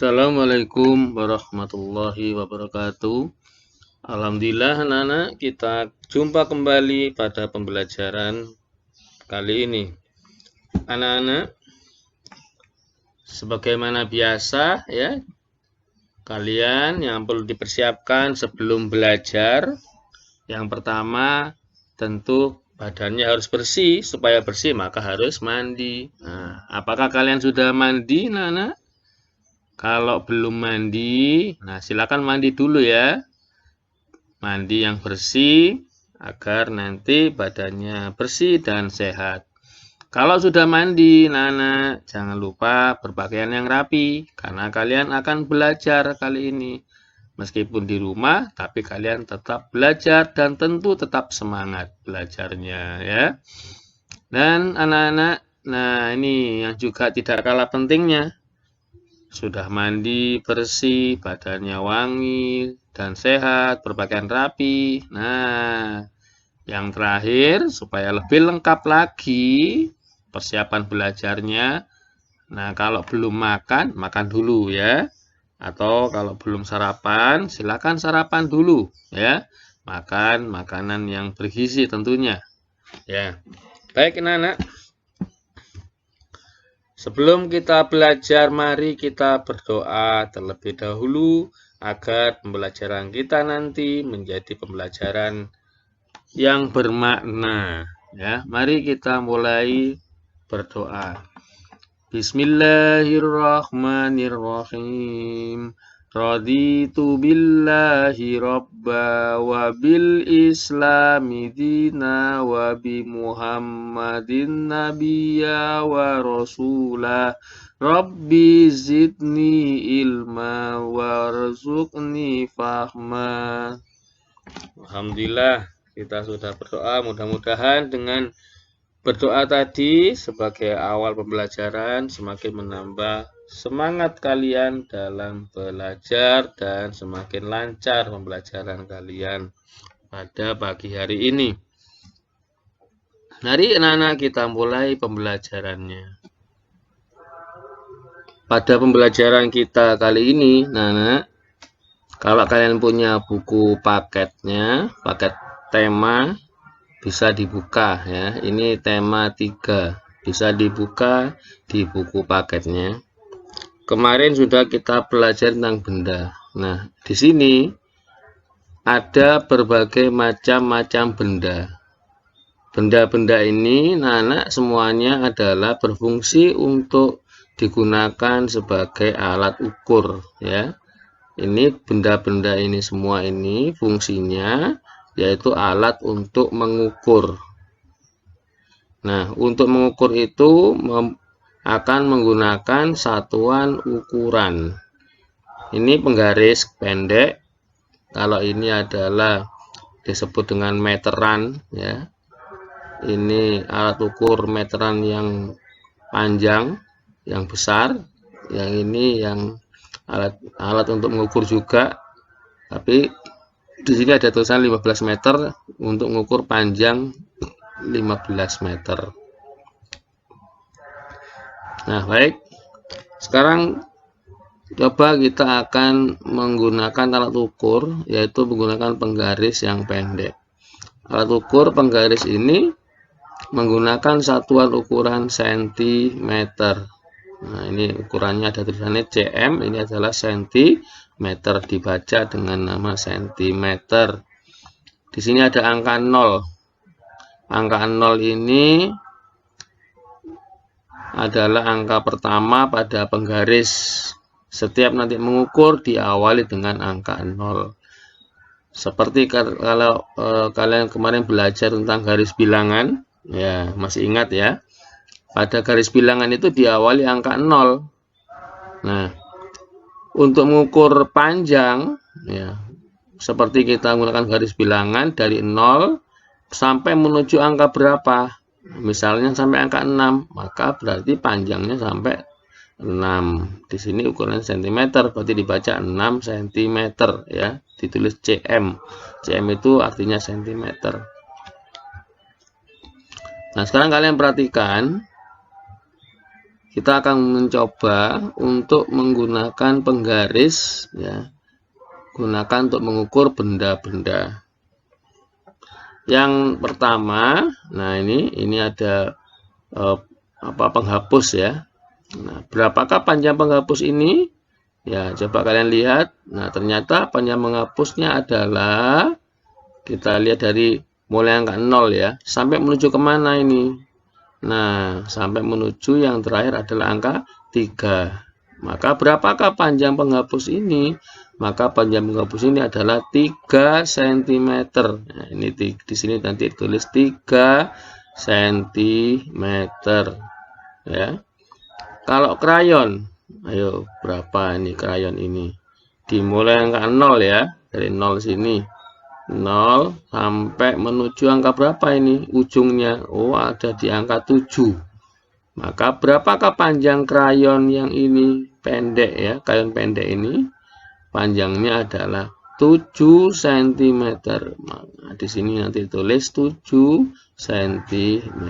Assalamualaikum warahmatullahi wabarakatuh. Alhamdulillah anak-anak, kita jumpa kembali pada pembelajaran kali ini. Anak-anak, sebagaimana biasa ya, kalian yang perlu dipersiapkan sebelum belajar, yang pertama tentu badannya harus bersih. Supaya bersih maka harus mandi. Nah, apakah kalian sudah mandi anak-anak? Kalau belum mandi, nah silakan mandi dulu ya. Mandi yang bersih agar nanti badannya bersih dan sehat. Kalau sudah mandi, Nana, jangan lupa berpakaian yang rapi karena kalian akan belajar kali ini. Meskipun di rumah, tapi kalian tetap belajar dan tentu tetap semangat belajarnya ya. Dan anak-anak, nah ini yang juga tidak kalah pentingnya. Sudah mandi, bersih, badannya wangi dan sehat, berpakaian rapi. Nah, yang terakhir supaya lebih lengkap lagi persiapan belajarnya. Nah, kalau belum makan, makan dulu ya. Atau kalau belum sarapan, silakan sarapan dulu ya. Makan makanan yang bergizi tentunya. Ya. Baik, anak-anak. Sebelum kita belajar, mari kita berdoa terlebih dahulu agar pembelajaran kita nanti menjadi pembelajaran yang bermakna. Ya, mari kita mulai berdoa. Bismillahirrahmanirrahim. Raditu billahi robba wa bil islami dina wa bi muhammadin nabiyya wa rasulah. Rabbi zidni ilma warzuqni fahma. Alhamdulillah kita sudah berdoa, mudah-mudahan dengan berdoa tadi sebagai awal pembelajaran semakin menambah semangat kalian dalam belajar dan semakin lancar pembelajaran kalian pada pagi hari ini. Mari anak-anak kita mulai pembelajarannya. Pada pembelajaran kita kali ini, anak-anak, kalau kalian punya buku paketnya, paket tema, bisa dibuka ya. Ini tema 3. Bisa dibuka di buku paketnya. Kemarin sudah kita belajar tentang benda. Nah, di sini ada berbagai macam-macam benda. Benda-benda ini, anak semuanya adalah berfungsi untuk digunakan sebagai alat ukur ya. Ini benda-benda ini semua ini fungsinya yaitu alat untuk mengukur. Nah, untuk mengukur itu akan menggunakan satuan ukuran. Ini penggaris pendek. Kalau ini adalah disebut dengan meteran ya. Ini alat ukur meteran yang panjang, yang besar. Yang ini yang alat untuk mengukur juga. Tapi di sini ada tulisan 15 meter untuk mengukur panjang 15 meter. Nah, baik. Sekarang coba kita akan menggunakan alat ukur, yaitu menggunakan penggaris yang pendek. Alat ukur penggaris ini menggunakan satuan ukuran sentimeter. Nah, ini ukurannya ada tulisannya cm, ini adalah sentimeter, dibaca dengan nama sentimeter. Di sini ada angka 0. Angka 0 ini adalah angka pertama pada penggaris. Setiap nanti mengukur diawali dengan angka 0. Seperti kalau kalian kemarin belajar tentang garis bilangan, ya masih ingat ya. Pada garis bilangan itu diawali angka 0. Nah, untuk mengukur panjang, ya seperti kita menggunakan garis bilangan dari 0 sampai menuju angka berapa. Misalnya sampai angka 6, maka berarti panjangnya sampai 6. Di sini ukuran cm, berarti dibaca 6 cm ya, ditulis cm. Cm itu artinya cm. Nah, sekarang kalian perhatikan kita akan mencoba untuk menggunakan penggaris, ya, gunakan untuk mengukur benda-benda. Yang pertama, nah ini ada penghapus ya. Nah, berapakah panjang penghapus ini? Ya, coba kalian lihat. Nah, ternyata panjang penghapusnya adalah, kita lihat dari mulai angka 0 ya, sampai menuju kemana ini? Nah, sampai menuju yang terakhir adalah angka 3. Maka berapakah panjang penghapus ini? Maka panjang penghapus ini adalah 3 cm. Nah, ini di sini nanti tulis 3 cm. Ya. Kalau krayon, ayo berapa ini krayon ini? Dimulai angka 0 ya, dari 0 sini. 0 sampai menuju angka berapa ini ujungnya? Oh, ada di angka 7. Maka berapakah panjang krayon yang ini pendek ya? Krayon pendek ini panjangnya adalah 7 cm. Nah, di sini nanti tulis 7 cm.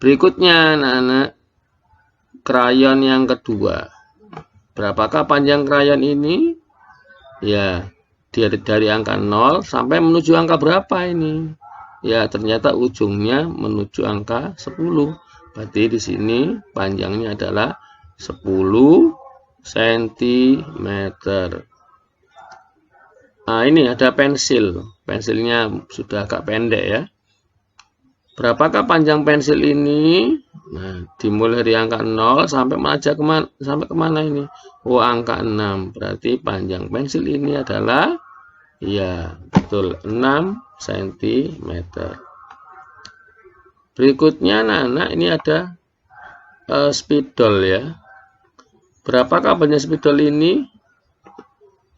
Berikutnya anak-anak, krayon yang kedua. Berapakah panjang krayon ini? Ya, dari angka 0 sampai menuju angka berapa ini? Ya, ternyata ujungnya menuju angka 10. Berarti di sini panjangnya adalah 10 cm. Nah, ini ada pensil. Pensilnya sudah agak pendek ya. Berapakah panjang pensil ini? Nah, dimulai dari angka 0 sampai kemana ini? Oh, angka 6. Berarti panjang pensil ini adalah, ya betul, 6 cm. Berikutnya anak-anak, ini ada spidol ya. Berapakah panjang spidol ini?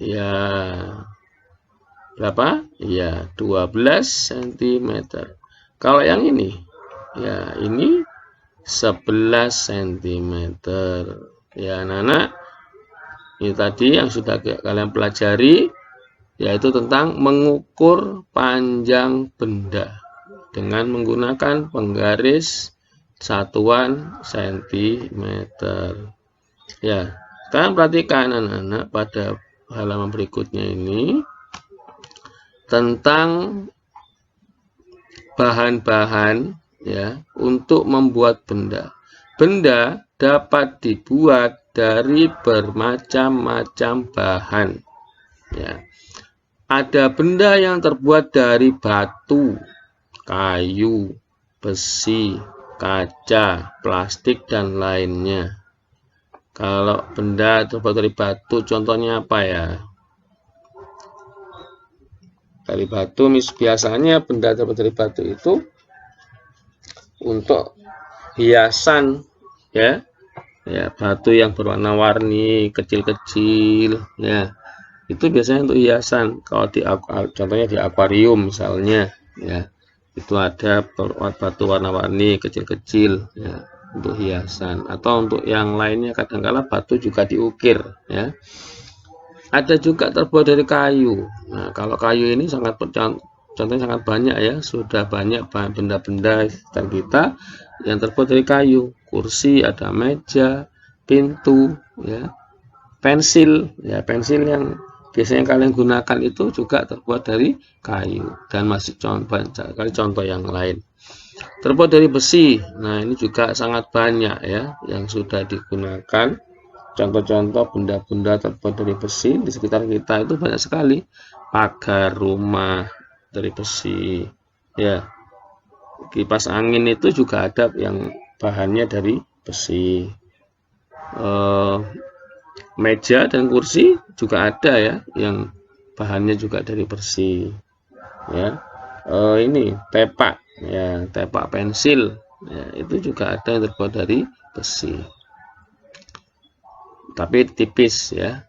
Ya, berapa? Ya, 12 cm. Kalau yang ini, ya ini 11 cm. Ya anak-anak, ini tadi yang sudah kalian pelajari, yaitu tentang mengukur panjang benda dengan menggunakan penggaris satuan cm. Ya, sekarang perhatikan anak-anak pada halaman berikutnya ini tentang bahan-bahan ya untuk membuat benda. Benda dapat dibuat dari bermacam-macam bahan. Ya. Ada benda yang terbuat dari batu, kayu, besi, kaca, plastik dan lainnya. Kalau benda terbuat dari batu, contohnya apa ya? Dari batu, biasanya benda terbuat dari batu itu untuk hiasan ya, batu yang berwarna-warni kecil-kecil ya, itu biasanya untuk hiasan. Kalau contohnya di akuarium misalnya ya, itu ada batu warna-warni kecil-kecil ya, untuk hiasan. Atau untuk yang lainnya kadang-kala batu juga diukir ya. Ada juga terbuat dari kayu. Nah, kalau kayu ini contohnya sangat banyak ya, sudah banyak benda-benda sekitar kita yang terbuat dari kayu. Kursi, ada meja, pintu, ya, pensil, ya pensil yang biasanya kalian gunakan itu juga terbuat dari kayu. Dan masih contoh yang lain. Terbuat dari besi. Nah, ini juga sangat banyak ya yang sudah digunakan. Contoh-contoh benda-benda terbuat dari besi di sekitar kita itu banyak sekali. Pagar rumah dari besi, ya. Kipas angin itu juga ada yang bahannya dari besi. Meja dan kursi juga ada ya, yang bahannya juga dari besi. Ya, ini tepak, ya tepak pensil, ya, itu juga ada yang terbuat dari besi. Tapi tipis ya,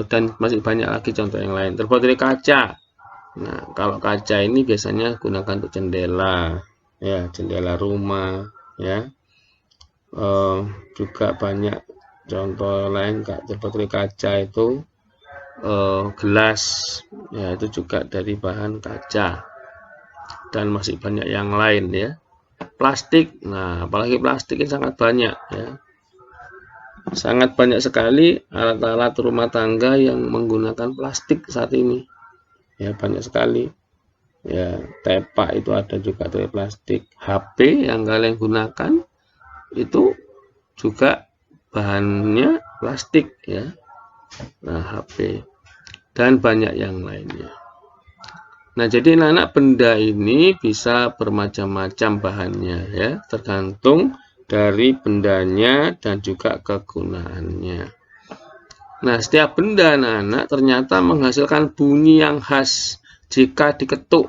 dan masih banyak lagi contoh yang lain. Terbuat dari kaca. Nah, kalau kaca ini biasanya gunakan untuk jendela ya, jendela rumah ya. Juga banyak contoh lain terbuat dari kaca itu, gelas ya, itu juga dari bahan kaca, dan masih banyak yang lain ya. plastik. Nah, apalagi plastik ini sangat banyak ya. Sangat banyak sekali alat-alat rumah tangga yang menggunakan plastik saat ini. Ya, banyak sekali. Ya, tepak itu ada juga dari plastik. HP yang kalian gunakan itu juga bahannya plastik ya. Nah, HP dan banyak yang lainnya. Nah, jadi anak benda ini bisa bermacam-macam bahannya ya, tergantung dari bendanya dan juga kegunaannya. Nah, setiap benda anak-anak ternyata menghasilkan bunyi yang khas jika diketuk.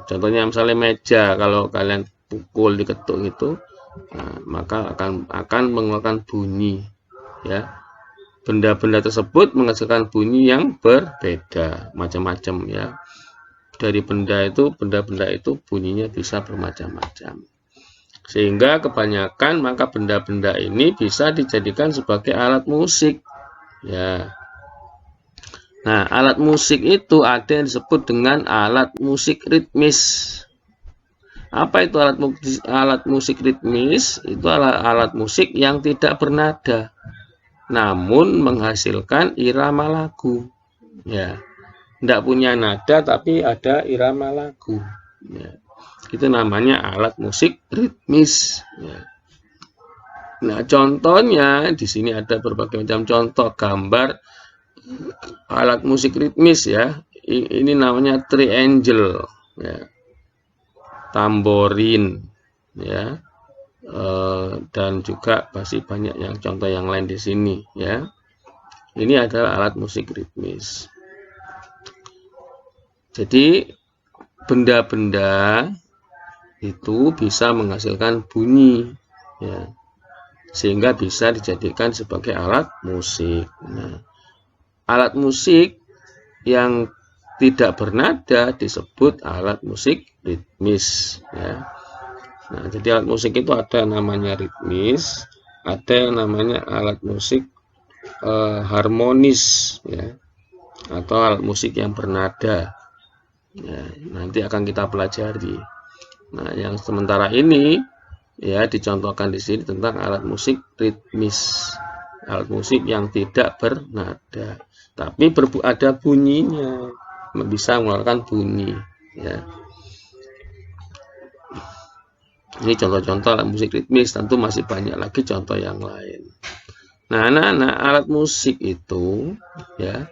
Contohnya misalnya meja, kalau kalian pukul diketuk itu, nah, maka akan mengeluarkan bunyi ya. Benda-benda tersebut menghasilkan bunyi yang berbeda, macam-macam ya. Dari benda-benda itu bunyinya bisa bermacam-macam. Sehingga kebanyakan maka benda-benda ini bisa dijadikan sebagai alat musik. Ya. Nah, alat musik itu ada yang disebut dengan alat musik ritmis. Apa itu alat musik ritmis? Itu alat musik yang tidak bernada, namun menghasilkan irama lagu. Ya. Tidak punya nada tapi ada irama lagu ya. Itu namanya alat musik ritmis ya. Nah, contohnya di sini ada berbagai macam contoh gambar alat musik ritmis ya. Ini namanya triangle ya, tamborin ya, dan juga masih banyak yang contoh yang lain di sini ya. Ini adalah alat musik ritmis. Jadi benda-benda itu bisa menghasilkan bunyi ya, sehingga bisa dijadikan sebagai alat musik. Nah, alat musik yang tidak bernada disebut alat musik ritmis ya. Nah, jadi alat musik itu ada namanya ritmis, ada yang namanya alat musik harmonis ya, atau alat musik yang bernada. Ya, nanti akan kita pelajari. Nah, yang sementara ini ya dicontohkan di sini tentang alat musik ritmis, alat musik yang tidak bernada, tapi ada bunyinya, bisa mengeluarkan bunyi. Ya. Ini contoh-contoh alat musik ritmis, tentu masih banyak lagi contoh yang lain. Nah, anak-anak, alat musik itu ya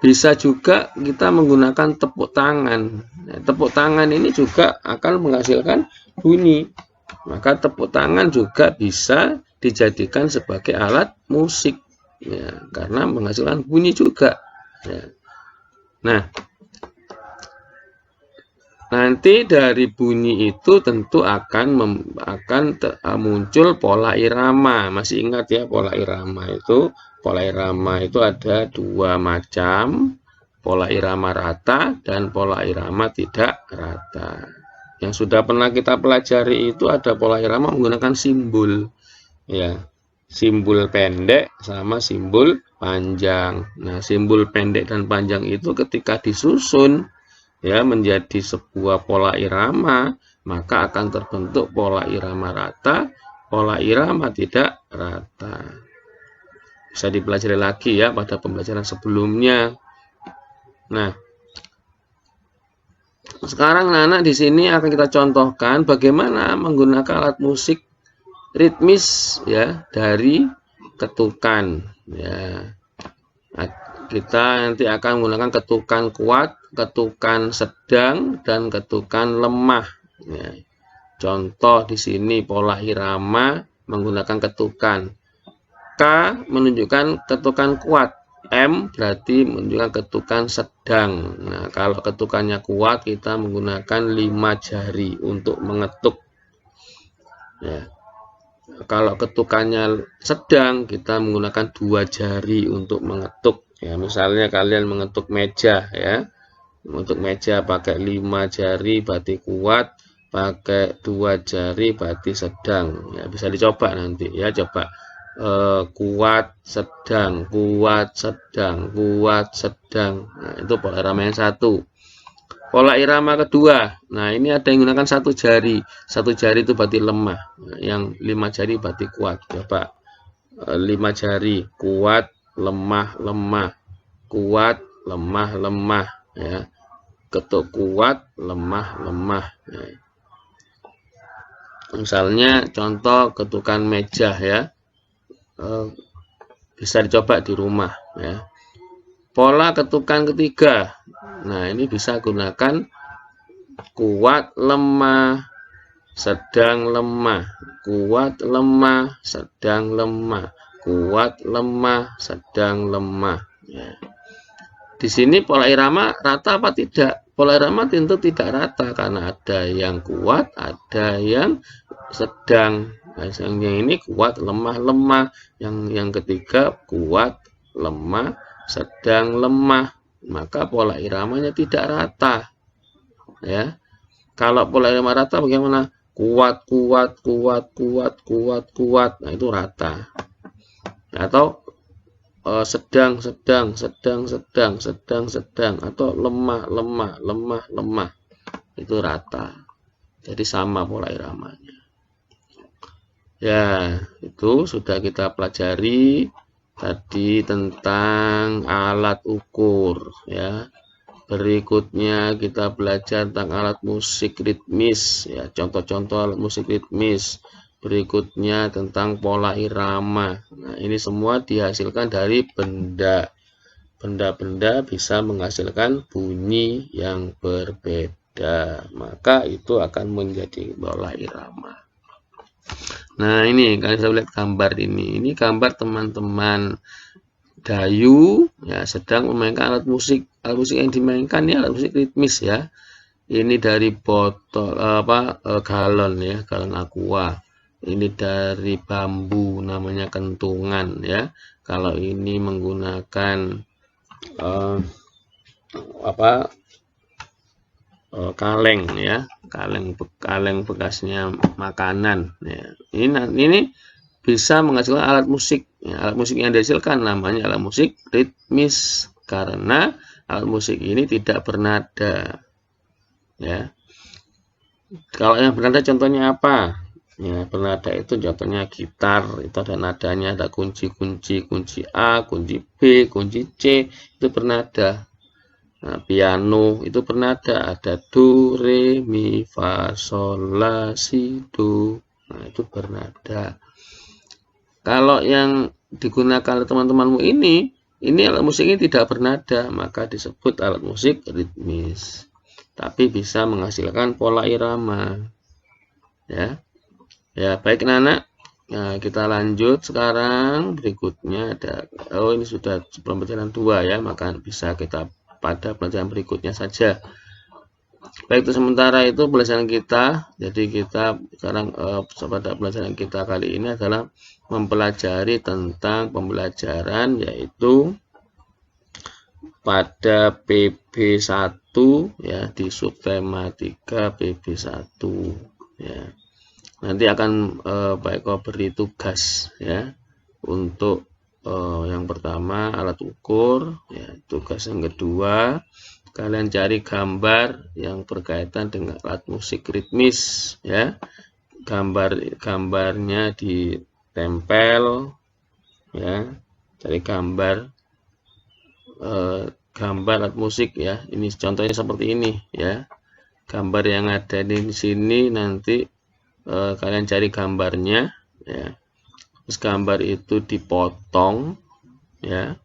bisa juga kita menggunakan tepuk tangan. Nah, tepuk tangan ini juga akan menghasilkan bunyi. Maka tepuk tangan juga bisa dijadikan sebagai alat musik, ya, karena menghasilkan bunyi juga. Ya. Nah, nanti dari bunyi itu tentu akan muncul pola irama. Masih ingat ya pola irama itu? Pola irama itu ada dua macam, pola irama rata dan pola irama tidak rata. Yang sudah pernah kita pelajari itu ada pola irama menggunakan simbol, ya, simbol pendek sama simbol panjang. Nah, simbol pendek dan panjang itu ketika disusun ya menjadi sebuah pola irama, maka akan terbentuk pola irama rata, pola irama tidak rata. Bisa dipelajari lagi ya pada pembelajaran sebelumnya. Nah, sekarang anak-anak di sini akan kita contohkan bagaimana menggunakan alat musik ritmis ya dari ketukan ya. Kita nanti akan menggunakan ketukan kuat, ketukan sedang, dan ketukan lemah ya. Contoh di sini pola irama menggunakan ketukan. K menunjukkan ketukan kuat, M berarti menunjukkan ketukan sedang. Nah, kalau ketukannya kuat kita menggunakan 5 jari untuk mengetuk. Ya. Kalau ketukannya sedang kita menggunakan 2 jari untuk mengetuk. Ya, misalnya kalian mengetuk meja ya. Untuk meja pakai 5 jari berarti kuat, pakai 2 jari berarti sedang. Ya, bisa dicoba nanti ya, coba. Kuat sedang, kuat sedang, kuat sedang. Nah, itu pola irama yang satu. Pola irama kedua. Nah, ini ada yang menggunakan satu jari. Satu jari itu berarti lemah. Yang 5 jari berarti kuat. Coba 5 jari, kuat, lemah, lemah. Kuat, lemah, lemah. Ya. Ketuk kuat, lemah, lemah. Ya. Misalnya contoh ketukan meja ya. Bisa dicoba di rumah ya. Pola ketukan ketiga. Nah, ini bisa gunakan kuat, lemah, sedang, lemah. Kuat, lemah, sedang, lemah. Kuat, lemah, sedang, lemah. Ya. Di sini pola irama rata apa tidak? Pola irama tentu tidak rata karena ada yang kuat, ada yang sedang. Nah, yang ini kuat, lemah, lemah. Yang ketiga kuat, lemah, sedang, lemah. Maka pola iramanya tidak rata. Ya. Kalau pola irama rata bagaimana? Kuat, kuat, kuat, kuat, kuat, kuat. Nah, itu rata. Atau sedang, sedang, sedang, sedang, sedang, sedang, atau lemah, lemah, lemah, lemah. Itu rata. Jadi sama pola iramanya. Ya, itu sudah kita pelajari tadi tentang alat ukur ya. Berikutnya kita belajar tentang alat musik ritmis ya, contoh-contoh alat musik ritmis. Berikutnya tentang pola irama. Nah, ini semua dihasilkan dari benda. Benda-benda bisa menghasilkan bunyi yang berbeda. Maka itu akan menjadi pola irama. Nah, ini kalian bisa lihat gambar ini. Ini gambar teman-teman Dayu ya sedang memainkan alat musik. Alat musik yang dimainkan ini alat musik ritmis ya. Ini dari botol galon ya, galon aqua. Ini dari bambu namanya kentungan ya. Kalau ini menggunakan kaleng ya, kaleng bekasnya makanan ya. Ini bisa menghasilkan alat musik ya, alat musik yang dihasilkan namanya alat musik ritmis karena alat musik ini tidak bernada ya. Kalau yang bernada contohnya apa ya? Bernada itu contohnya gitar, itu ada nadanya, ada kunci-kunci, kunci A, kunci B, kunci C, itu bernada. Nah, piano itu bernada, ada do, re, mi, fa, sol, la, si, do. Nah, itu bernada. Kalau yang digunakan oleh teman-temanmu ini alat musik ini tidak bernada, maka disebut alat musik ritmis. Tapi bisa menghasilkan pola irama. Ya. Ya, baik anak-anak. Nah, kita lanjut sekarang. Berikutnya ada ini sudah pembelajaran 2 ya, maka bisa kita pada pelajaran berikutnya saja. Baik, itu sementara itu pelajaran kita. Jadi kita sekarang pada pelajaran kita kali ini adalah mempelajari tentang pembelajaran yaitu pada PB1 ya, di subtema 3 PB1 ya. Nanti akan Pak Eko beri tugas ya untuk yang pertama alat ukur ya, tugas yang kedua kalian cari gambar yang berkaitan dengan alat musik ritmis ya. Gambarnya ditempel ya, cari gambar alat musik ya. Ini contohnya seperti ini ya. Gambar yang ada di sini nanti kalian cari gambarnya ya. Terus gambar itu dipotong ya,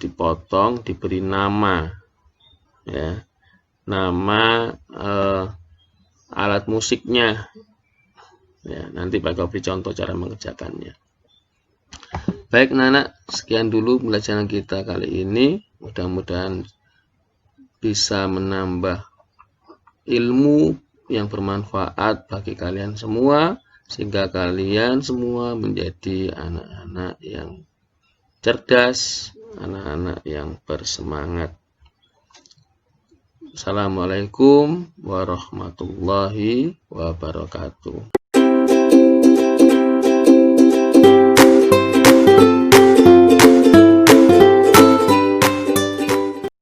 dipotong, diberi nama ya, nama alat musiknya ya. Nanti Pak Eko beri contoh cara mengerjakannya. Baik anak-anak, sekian dulu pembelajaran kita kali ini. Mudah-mudahan bisa menambah ilmu yang bermanfaat bagi kalian semua, sehingga kalian semua menjadi anak-anak yang cerdas, anak-anak yang bersemangat. Assalamualaikum warahmatullahi wabarakatuh.